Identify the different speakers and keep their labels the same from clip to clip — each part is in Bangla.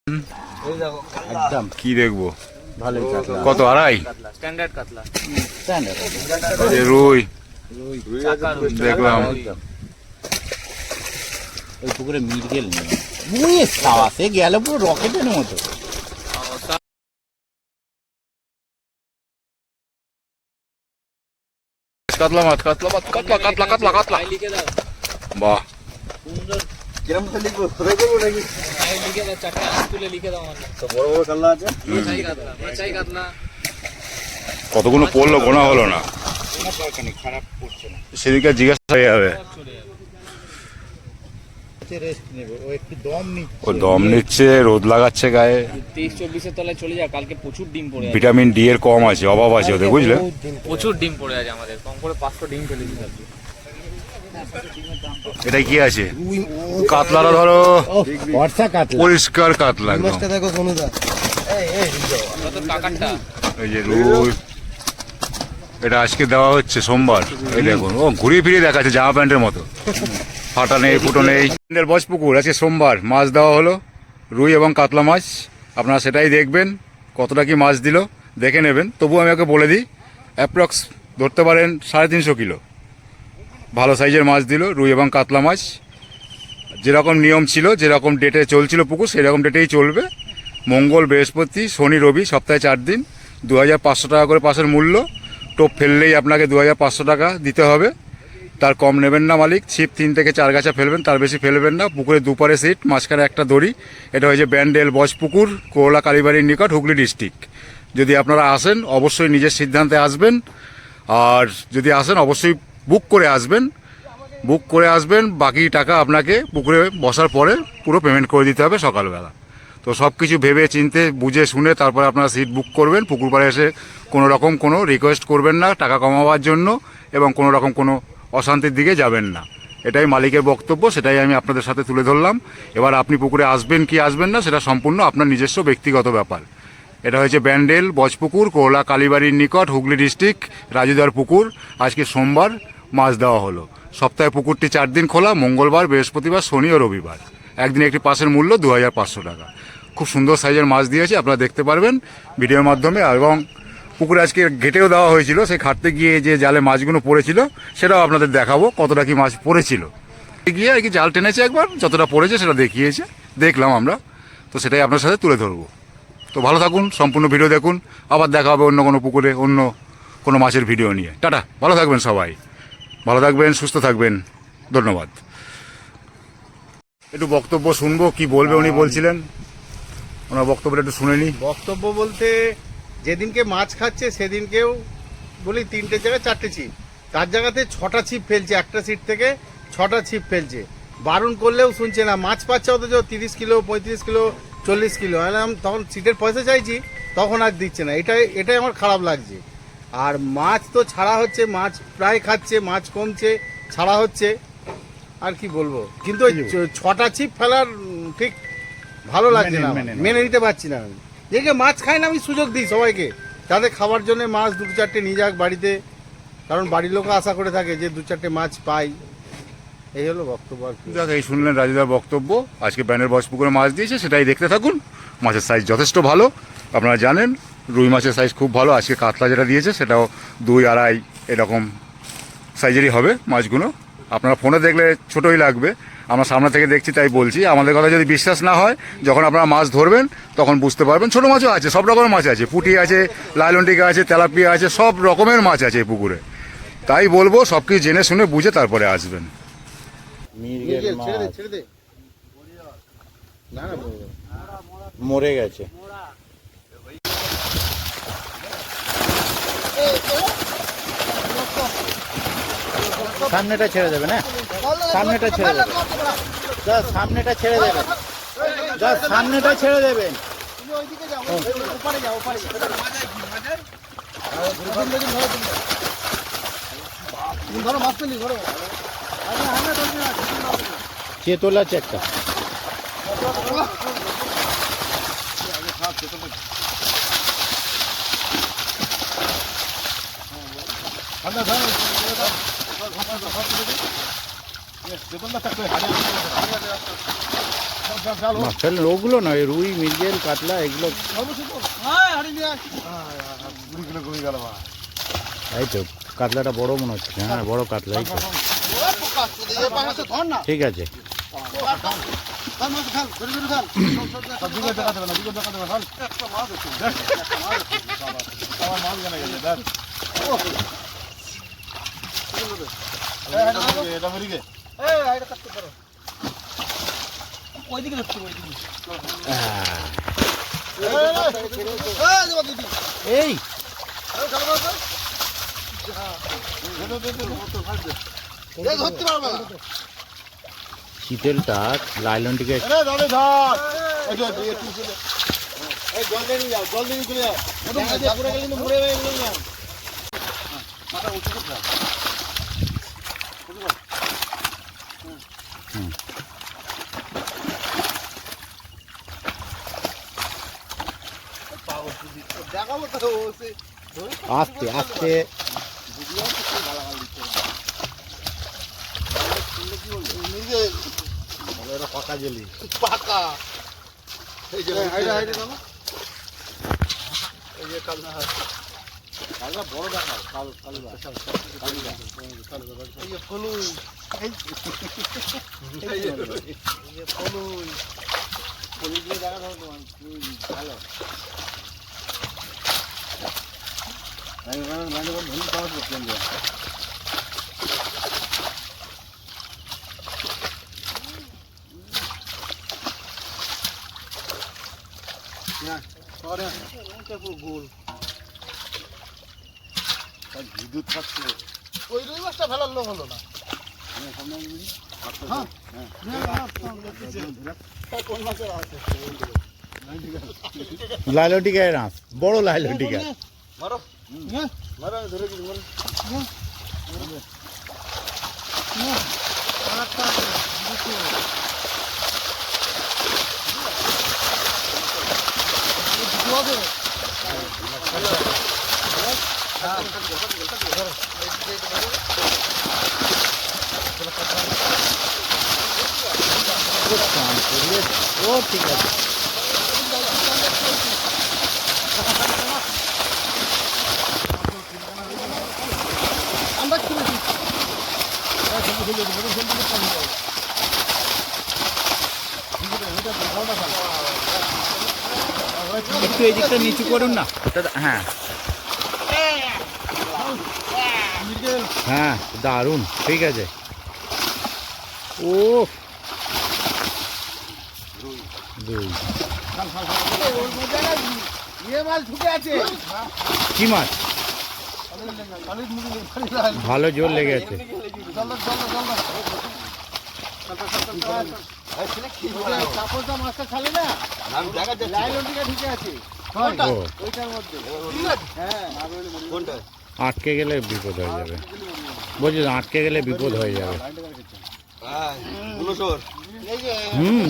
Speaker 1: একদম
Speaker 2: কি দেখবো?
Speaker 1: ভালোই কাতলা।
Speaker 2: কত? আড়াই?
Speaker 3: স্ট্যান্ডার্ড কাতলা।
Speaker 1: স্ট্যান্ডার্ড
Speaker 2: এই যে রুই
Speaker 3: চাকা রুই।
Speaker 2: দেখলাম।
Speaker 1: ওই পুকুরে মিরগেল নেই, বুঝে সাবাসে গেল পুরো রকেটের মতো।
Speaker 2: কাতলা মাছ, কাতলা মাছ, কাতলা কাতলা কাতলা কাতলা।
Speaker 3: লিখে দাও
Speaker 2: বাহ,
Speaker 3: সুন্দর।
Speaker 1: কিরম লিখবো? সবাই করবো নাকি?
Speaker 3: লিখে দাও, চারটে আঁশ তুলে লিখে দাও আমার নাম।
Speaker 1: তো বড় বড় কাতলা আছে।
Speaker 3: মাছাই কাতলা, মাছাই কাতলা।
Speaker 2: কতগুলো পড়লো গোনা হলো না।
Speaker 1: কোনো দরকার নেই, খারাপ করছে না।
Speaker 2: সেদিকে জিজ্ঞাসা হয়ে যাবে।
Speaker 3: চলে যাবে।
Speaker 1: রেস্ট নেবে, ও একটু দম নিচ্ছে।
Speaker 2: ও দম নিচ্ছে, রোদ লাগাচ্ছে গায়ে।
Speaker 3: 23-24 তলায় চলে যা, কালকে প্রচুর ডিম পড়ে আছে।
Speaker 2: ভিটামিন ডি এর কম আছে, অভাব আছে ওদের, বুঝলে?
Speaker 3: প্রচুর ডিম পড়ে আছে আমাদের, কম করে 500 ডিম ফেলেছি আজকে।
Speaker 2: এটাই কি আছে? কাতলাটা ধরো,
Speaker 1: বর্ষা কাতলা।
Speaker 2: পরিষ্কার কাতলা একদম।
Speaker 1: দেখো কোনটা?
Speaker 3: কত কাকারটা?
Speaker 2: এই যে রুই, এটা আজকে দেওয়া হচ্ছে সোমবার। এই দেখুন, ও ঘুরিয়ে ফিরিয়ে দেখাচ্ছে জামা প্যান্টের মতো, ফাটা নেই ফুটো নেই। বজপুকুর আজকে সোমবার, মাছ দেওয়া হলো, রুই এবং কাতলা মাছ। আপনারা সেটাই দেখবেন, কতটা কি মাছ দিল দেখে নেবেন। তবু আমি ওকে বলে দিই, অ্যাপ্রক্স ধরতে পারেন 350 কিলো ভালো সাইজের মাছ দিল, রুই এবং কাতলা মাছ। যেরকম নিয়ম ছিল, যেরকম ডেটে চলছিল পুকুর, সেই রকম ডেটেই চলবে। মঙ্গল, বৃহস্পতি, শনি, রবি, সপ্তাহে 4 দিন। 2500 টাকা করে পাশের মূল্য। টোপ ফেললেই আপনাকে 2500 টাকা দিতে হবে, তার কম নেবেন না মালিক। ছিপ 3 থেকে 4 গাছা ফেলবেন, তার বেশি ফেলবেন না। পুকুরে দুপারে সিট, মাঝখানে একটা দড়ি। এটা হয়েছে ব্যান্ডেল বজপুকুর, কোরলা কালীবাড়ির নিকট, হুগলি ডিস্ট্রিক্ট। যদি আপনারা আসেন, অবশ্যই নিজের সিদ্ধান্তে আসবেন। আর যদি আসেন, অবশ্যই বুক করে আসবেন। বুক করে আসবেন, বাকি টাকা আপনাকে পুকুরে বসার পরে পুরো পেমেন্ট করে দিতে হবে সকালবেলা। তো সব কিছু ভেবে চিনতে বুঝে শুনে তারপরে আপনারা সিট বুক করবেন। পুকুর পাড়ে এসে কোনো রকম কোনো রিকোয়েস্ট করবেন না টাকা কমাবার জন্য, এবং কোনো রকম কোনো অশান্তির দিকে যাবেন না। এটাই মালিকের বক্তব্য, সেটাই আমি আপনাদের সাথে তুলে ধরলাম। এবার আপনি পুকুরে আসবেন কি আসবেন না, সেটা সম্পূর্ণ আপনার নিজস্ব ব্যক্তিগত ব্যাপার। এটা হয়েছে ব্যান্ডেল বজপুকুর, কোরলা কালীবাড়ির নিকট, হুগলি ডিস্ট্রিক্ট, রাজুদার পুকুর। আজকে সোমবার মাছ দেওয়া হলো। সপ্তাহে পুকুরটি 4 দিন খোলা, মঙ্গলবার, বৃহস্পতিবার, শনি ও রবিবার। একদিন একটি পাসের মূল্য 2500 টাকা। খুব সুন্দর সাইজের মাছ দিয়েছে, আপনারা দেখতে পারবেন ভিডিওর মাধ্যমে। এবং পুকুরে আজকে ঘেটেও দেওয়া হয়েছিল, সেই ঘাটতে গিয়ে যে জালে মাছগুলো পড়েছিল সেটাও আপনাদের দেখাবো, কতটা কি মাছ পড়েছিল। গিয়ে আর কি জাল টেনেছে একবার, যতটা পড়েছে সেটা দেখিয়েছে, দেখলাম আমরা। তো সেটাই আপনার সাথে তুলে ধরবো। তো ভালো থাকুন, সম্পূর্ণ ভিডিও দেখুন। আবার দেখা হবে অন্য কোনো পুকুরে অন্য কোনো মাছের ভিডিও নিয়ে। টাটা, ভালো থাকবেন সবাই, ভালো থাকবেন, সুস্থ থাকবেন, ধন্যবাদ। একটু বক্তব্য শুনবো, কি বলবে উনি বলছিলেন, ওনার বক্তব্যটা একটু শুনে নিই।
Speaker 4: বক্তব্য বলতে, যেদিনকে মাছ খাচ্ছে সেদিনকেও বলি 3টে জায়গায় 4টে ছিপ, তার জায়গাতে 6টা ছিপ ফেলছে, একটা সিট থেকে 6টা ছিপ ফেলছে। বারণ করলেও শুনছে না, মাছ পাচ্ছে অথচ 30 কিলো, 35 কিলো, 40 কিলো। তখন সিটের পয়সা চাইছি, তখন আর দিচ্ছে না। এটাই আমার খারাপ লাগছে। আর মাছ তো ছাড়া হচ্ছে, মাছ প্রায় খাচ্ছে, মাছ কমছে, ছাড়া হচ্ছে, আর কি বলবো। কিন্তু ওই 6টা ছিপ ফেলার ঠিক ভালো লাগছে না, মেনে নিতে পারছি না। আমি যেকে মাছ খাই না, আমি সুযোগ দিই সবাইকে, তাদের খাবার জন্য মাছ 2-4টে নিয়ে যাক বাড়িতে, কারণ বাড়ির লোক আশা করে থাকে যে 2-4টে মাছ পাই। এই হলো বক্তব্য।
Speaker 2: এই শুনলেন রাজুদার বক্তব্য। আজকে ব্যানের বজপুকুরে মাছ দিয়েছে, সেটাই দেখতে থাকুন। মাছের সাইজ যথেষ্ট ভালো, আপনারা জানেন। রুই মাছের সাইজ খুব ভালো। আজকে কাতলা যেটা দিয়েছে সেটাও 2-2.5 এরকম সাইজেরই হবে মাছগুলো। আপনারা ফোনে দেখলে ছোটোই লাগবে, আমরা সামনে থেকে দেখছি তাই বলছি। আমাদের কথা যদি বিশ্বাস না হয়, যখন আপনারা মাছ ধরবেন তখন বুঝতে পারবেন। ছোটো মাছও আছে, সব রকমের মাছ আছে, পুঁটি আছে, লাইলনটিকা আছে, তেলাপিয়া আছে, সব রকমের মাছ আছে এই পুকুরে। তাই বলবো, সব কিছু জেনে শুনে বুঝে তারপরে আসবেন।
Speaker 4: ছেড়ে দে। না না,
Speaker 1: মরে গেছে। সামনেটা ছেড়ে দেবে না, সামনেটা ছেড়ে দেবে, সামনেটা ছেড়ে দেবে, সামনেটা ছেড়ে দেবেন। চেতলা আছে একটা।
Speaker 4: বেতনটা থাকবে।
Speaker 1: মাছের ওগুলো নয়, রুই মৃগেল কাতলা এগুলো। এই তো কাতলাটা বড় মনে হচ্ছে। হ্যাঁ বড় কাতলা, এই তো ঠিক আছে। এই চিতেলটা লাইলনটিকে আস্তে আস্তে পাকা জেলি পাকা। এই যে কালনা বড় দেখাও, কালুদা এই যে ফলুই, ফলুই দিয়ে দেখা দাও তোমার ভালো। বিদ্যুৎ থাকছে ওই রুই মাছটা ফেলার লোক হলো না। লাইলনটিকায় রাস, বড় লাইলনটিকা। মারো মারো, ধরে দিন মারো। ও ঠিক আছে। একটু এই দিকটা নিচু করুন না। হ্যাঁ হ্যাঁ দারুণ, ঠিক আছে। ও কি মাছ? ভালো জোর লেগে আছে। আটকে গেলে বিপদ হয়ে যাবে, বলছি আটকে গেলে বিপদ হয়ে যাবে।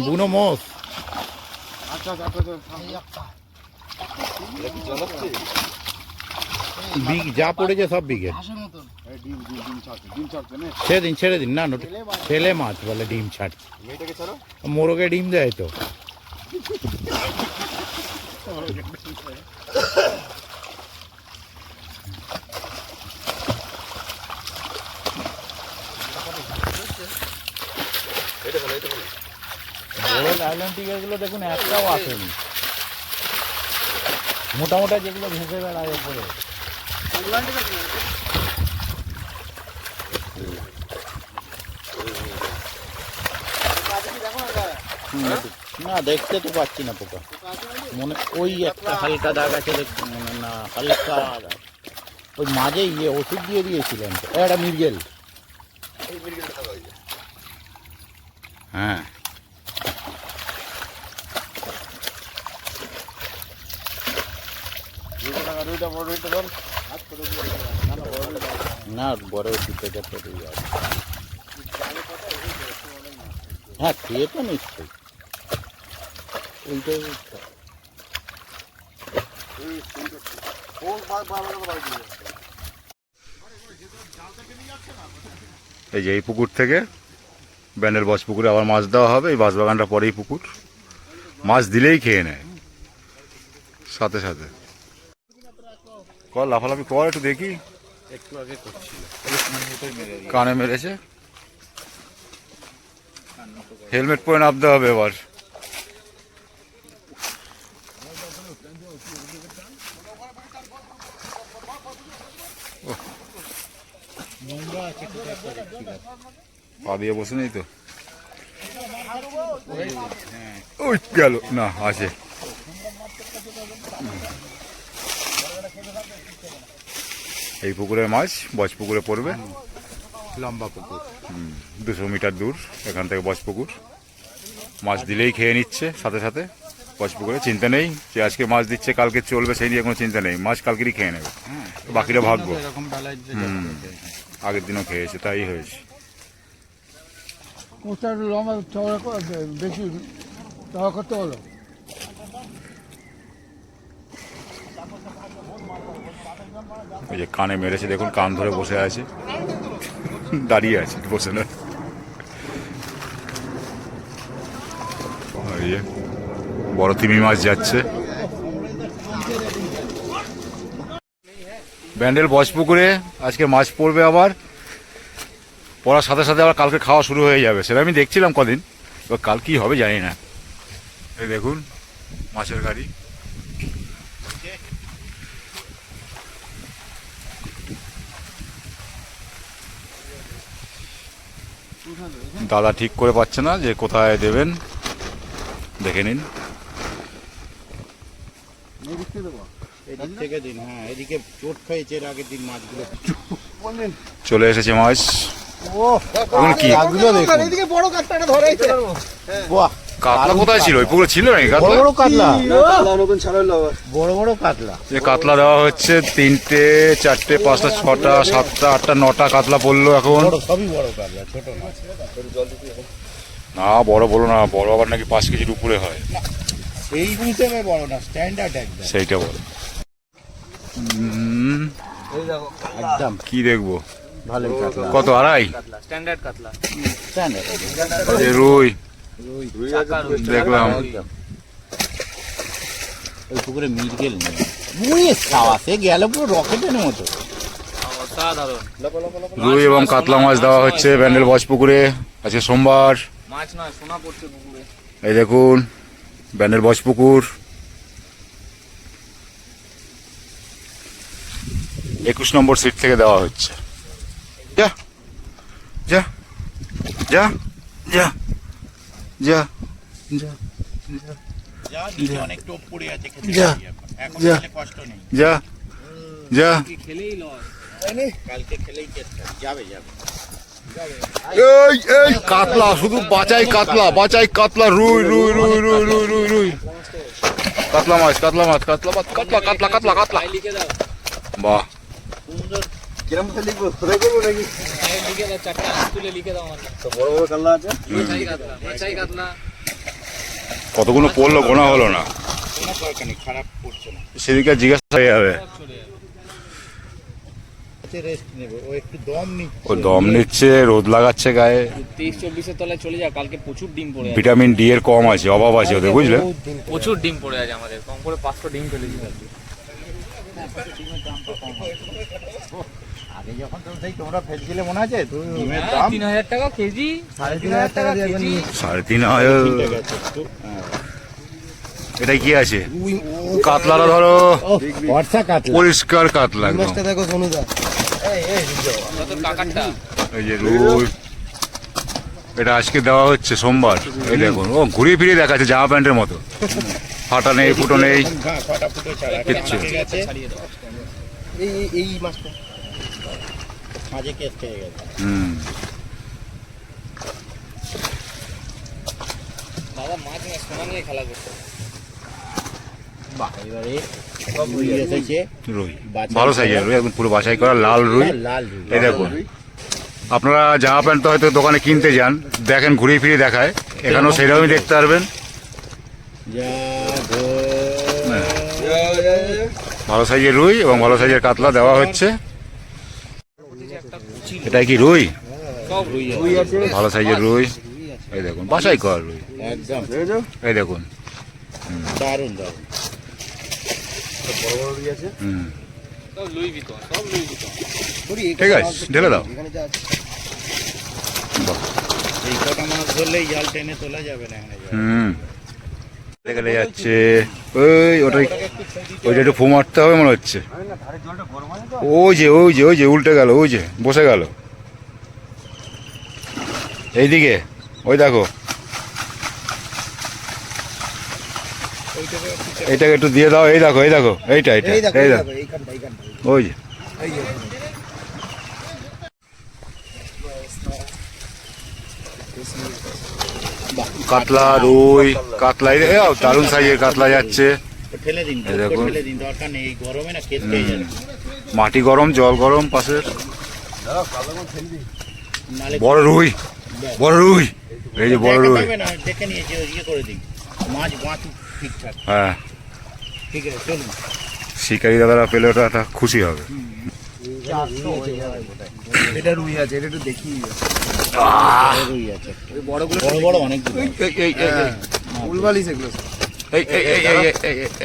Speaker 1: বুনো মোষ। যা পড়েছে সব বিঘে। ছেড়ে দিন না, ছেলে মাছ বলে ডিম ছাড়ছে। মোরগে ডিম দেয় তো। বড় লাইলনটিকাগুলো দেখুন একটাও আসেনি। মোটা মোটা যেগুলো ভেসে বেড়ায় ওপরে। না দেখতে তো পাচ্ছি না পোকা, মনে ওই একটা হালকা দাগ আছে দেখছি, মনে না হালকা দাগ। ওই মাঝে ওষুধ দিয়ে দিয়েছিলেন তো, একটা মৃগেল। হ্যাঁ না বড় দিতে যাচ্ছে। হ্যাঁ খেয়ে তো নিশ্চয়ই ওইটাই।
Speaker 2: এই যে এই পুকুর থেকে ব্যান্ডেল বচ পুকুরে আবার মাছ দেওয়া হবে। এই বাঁশবাগানটা পরেই পুকুর, মাছ দিলেই খেয়ে নেয় সাথে সাথে। কর লাফালাফি কর একটু দেখি।
Speaker 1: একটু আগে করছিল,
Speaker 2: কানে মেরেছে, হেলমেট পরে নামতে হবে এবার।
Speaker 1: নোংরা আছে কোথায় একটা দেখছি।
Speaker 2: পা দিয়ে বসে নেই তো, ওই গেল না, আছে। এই পুকুরের মাছ বচ পুকুরে পড়বে,
Speaker 1: লম্বা পুকুর,
Speaker 2: 200 মিটার দূর এখান থেকে বচ পুকুর। মাছ দিলেই খেয়ে নিচ্ছে সাথে সাথে বচ পুকুরে, চিন্তা নেই যে আজকে মাছ দিচ্ছে কালকে চলবে সেই নিয়ে কোনো চিন্তা নেই, মাছ কালকেরই খেয়ে নেবে, বাকিটা ভাগ্য।
Speaker 1: এরকম বেলায়
Speaker 2: আগের দিনও খেয়েছে, তাই হয়েছে।
Speaker 5: কোথায় লম্বা চওড়া বেশি চওড়া করতে হলো।
Speaker 2: ওই যে কানে মেরেছে দেখুন, কান ধরে বসে আছে, দাঁড়িয়ে আছে, বসে না। ওই যে বড় তিমি মাছ যাচ্ছে ব্যান্ডেল বচ পুকুরে। আজকে মাছ পড়বে, আবার পড়ার সাথে সাথে আবার কালকে খাওয়া শুরু হয়ে যাবে, সেটা আমি দেখছিলাম কদিন। এবার কাল কি হবে জানি না। এই দেখুন মাছের গাড়ি, দাদা ঠিক করে পাচ্ছে না যে কোথায় দেবেন, দেখে নিন।
Speaker 1: এদিক থেকে দিন, হ্যাঁ এদিকে চোট খেয়েছে এর আগের দিন মাছগুলো।
Speaker 2: চলে এসেছে মাছ। এখন কি
Speaker 4: এদিকে বড় কাতলাটা ধরেছে।
Speaker 1: বাহ,
Speaker 2: কাতলা কোথায় ছিল? ওই পুকুরে ছিল নাকি কাতলা?
Speaker 1: বড় কাতলা,
Speaker 4: নতুন ছাড়াইলো আবার।
Speaker 1: বড় বড় কাতলা।
Speaker 2: যে কাতলা দেওয়া হচ্ছে 3টে 4টে 5টা 6টা 7টা 8টা 9টা কাতলা পড়লো এখন।
Speaker 1: বড়, সবই বড় কাতলা, ছোট না।
Speaker 2: না বড় বড় না, বড় আবার নাকি 5 কেজির উপরে হয়।
Speaker 1: এই হিসেবে বড় না, স্ট্যান্ডার্ড একদম।
Speaker 2: সেইটা বড়।
Speaker 1: একদম
Speaker 2: কি দেখবো,
Speaker 1: ভালো কাতলা,
Speaker 2: কত? আড়াই?
Speaker 3: স্ট্যান্ডার্ড কাতলা,
Speaker 1: স্ট্যান্ডার্ড।
Speaker 2: এই যে রুই
Speaker 3: চাকা রুই।
Speaker 2: দেখলাম।
Speaker 1: ওই পুকুরে মিরগেল নেই, মুয়ে সাওয়াসে গেল পুরো রকেটের মতো।
Speaker 3: অসাধারণ
Speaker 2: রুই এবং কাতলা মাছ দেওয়া হচ্ছে ব্যান্ডেল বচ পুকুরে। আজকে সোমবার।
Speaker 3: মাছ নয়, সোনা পড়ছে পুকুরে।
Speaker 2: এই দেখুন ব্যান্ডেল বচ পুকুর, 21 নম্বর সিট থেকে দেওয়া হচ্ছে। যা যা যা যা যা যা
Speaker 1: যা নিচে অনেক টোপ পড়ে আছে, খেতে
Speaker 2: যা,
Speaker 1: পারি এখন। এখন
Speaker 2: যা।
Speaker 1: খেলে কষ্ট নেই,
Speaker 2: যা যা।
Speaker 3: খেলেই লস।
Speaker 1: কালকে খেলেই চেষ্টা যাবে যাবে।
Speaker 2: এই এই কাতলা, শুধু বাঁচাই কাতলা, বাঁচাই কাতলা, রুই রুই রুই রুই রুই রুই রুই, কাতলা মাছ কাতলা মাছ কাতলা মাছ কাতলা কাতলা কাতলা কাতলা।
Speaker 3: ভাই লিখে দাও,
Speaker 2: বাহ,
Speaker 1: সুন্দর।
Speaker 4: কিরম করে লিখবো? খোদাই করবো নাকি?
Speaker 3: ভাই লিখে দাও, 4টা আঁশ তুলে লিখে দাও আমার।
Speaker 4: তো বড় বড় কাতলা আছে।
Speaker 3: বাছাই কাতলা, বাছাই কাতলা।
Speaker 2: কতগুলো পড়লো গোনা হলো না।
Speaker 1: কোনো দরকার নেই, খারাপ করছে না।
Speaker 2: সেদিকে জিজ্ঞাসা হয়ে যাবে।
Speaker 1: রেস্ট নেবে, ও একটু দম নিচ্ছে।
Speaker 2: ও দম নিচ্ছে, রোদ লাগাচ্ছে গায়ে।
Speaker 3: 23-24 তলায় চলে যাও, কালকে প্রচুর ডিম পড়ে আছে।
Speaker 2: ভিটামিন ডি এর কম আছে, অভাব আছে ওদের, বুঝলে?
Speaker 3: প্রচুর ডিম পড়ে আছে আমাদের, কম করে 500 ডিম ফেলেছি কালকে।
Speaker 1: আগে যখন তো সেই তোমরা ফেলছিলে মনে আছে, ডিমের
Speaker 3: হ্যাঁ,
Speaker 1: দাম
Speaker 3: 3000 টাকা কেজি, 3.5 টাকা কেজি।
Speaker 2: 3.5।
Speaker 1: কিনতে গেছে একটু।
Speaker 2: এটা কি আছে? কাতলাটা ধরো,
Speaker 1: বর্ষা কাতলা,
Speaker 2: পরিষ্কার কাতলা একদম।
Speaker 4: দেখো সোনুদা।
Speaker 3: কত কাকারটা?
Speaker 2: এই যে রুই, এটা আজকে দেওয়া হচ্ছে সোমবার। এই দেখুন, ও ঘুরিয়ে ফিরিয়ে দেখাচ্ছে জামা প্যান্টের মতো, ফাটা নেই ফুটো নেই
Speaker 1: কটা ফুটো ছাড়া
Speaker 2: কিচ্ছু।
Speaker 1: মাঝে গেছে,
Speaker 3: ছাড়িয়ে দাও।
Speaker 4: এই মাছটা
Speaker 1: মাঝে কেস খেয়ে গেছে।
Speaker 3: দাদা মাছ না, সোনা নিয়ে খেলা করছে।
Speaker 1: বাহ, এবারে রুই এসেছে,
Speaker 2: রুই
Speaker 1: বাছাই
Speaker 2: ভালো
Speaker 1: করা।
Speaker 2: সাইজের রুই, একদম পুরো বাছাই করা লাল রুই।
Speaker 1: লাল রুই।
Speaker 2: এই দেখুন, আপনারা জামা প্যান্ট তো হয়তো দোকানে কিনতে যান, দেখেন ঘুরিয়ে ফিরিয়ে দেখায়, এখানেও সেরকমই দেখতে পারবেন।
Speaker 1: যা গো।
Speaker 2: ভালো সাইজের রুই এবং ভালো সাইজের কাতলা দেওয়া হচ্ছে। এটা কি রুই?
Speaker 3: সব রুই আছে।
Speaker 2: ভালো সাইজের রুই। এই দেখুন বাসাই করা রুই,
Speaker 1: একদম
Speaker 2: এই দেখুন।
Speaker 1: দারুণ দারুণ।
Speaker 2: হুম
Speaker 3: সব লুই ভিতন, সব লুই ভিতন।
Speaker 2: ঠিক আছে, ঢেলে দাও। বাহ,
Speaker 1: এই কটা মাছ ধরলেই জাল টেনে তোলা যাবে না এখানে জল।
Speaker 2: হুম গেলে যাচ্ছে। ওই ওটাই, ওইটা একটু ফু মারতে হবে মনে হচ্ছে। ওই যে উল্টে গেল, ওই যে বসে গেল এইদিকে, ওই দেখো। এইটাকে একটু দিয়ে দাও, এই দেখো এইটা এই দেখো, ওই যে কাতলা, রুই, কাতলা, এই দারুণ সাইজের কাতলা যাচ্ছে।
Speaker 1: ঠেলে দিন,
Speaker 2: এই দেখুন।
Speaker 1: ঠেলে দিন, দরকার নেই, এই গরমে না খেতে যাবে।
Speaker 2: মাটি গরম, জল গরম পাশের।
Speaker 1: নালে
Speaker 2: বড় রুই, এই যে বড় রুই।
Speaker 1: দেখাতে হবে না, দেখে নিয়েছি, ওই ইয়ে করে দিন। মাছ বাঁচুক ঠিকঠাক।
Speaker 2: হ্যাঁ,
Speaker 1: ঠিক আছে, চলুন।
Speaker 2: শিকারি দাদারা পেলে ওটা একটা খুশি হবে।
Speaker 4: এটা রুই আছে, এটা একটু দেখি।
Speaker 1: রুই আছে, বড় বড় অনেক।
Speaker 4: ফুলবালি সেগুলো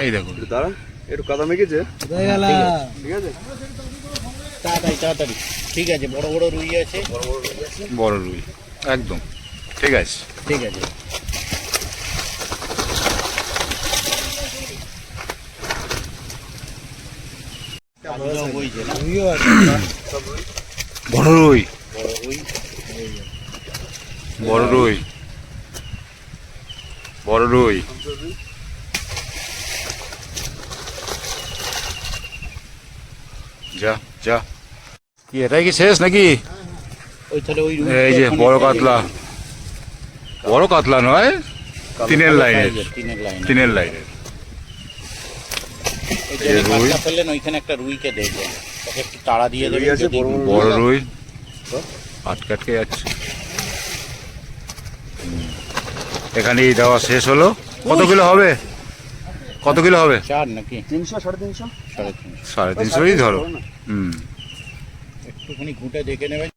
Speaker 2: এই দেখুন,
Speaker 4: দাঁড়া, একটু কাদা মেখেছে। ঠিক আছে,
Speaker 1: তাড়াতাড়ি। ঠিক আছে, বড় বড় রুই আছে।
Speaker 2: বড় রুই একদম ঠিক আছে।
Speaker 1: ঠিক আছে। বইছে না,
Speaker 2: বড় রুই,
Speaker 1: বড় রুই।
Speaker 2: বড় রুই। যা যা, কি এটাই কি শেষ নাকি?
Speaker 1: ওই তাহলে ওই রুই
Speaker 2: এই যে বড় কাতলা, বড় কাতলা নয়, তিনের লাইনের, তিনের লাইনের। এই রুই।
Speaker 1: ফেললেন ওইখানে একটা রুইকে দেখবেন, ওকে একটু তাড়া দিয়ে দেবেন যদি।
Speaker 2: বড় রুই আটকে যাচ্ছে। এখানেই দেওয়া শেষ হলো। কত কিলো হবে? কত কিলো হবে?
Speaker 1: 4 নাকি
Speaker 4: 300 350
Speaker 1: 350?
Speaker 2: 350ই ধরো। হুম,
Speaker 1: একটুখানি ঘুঁটে দেখে নেবেন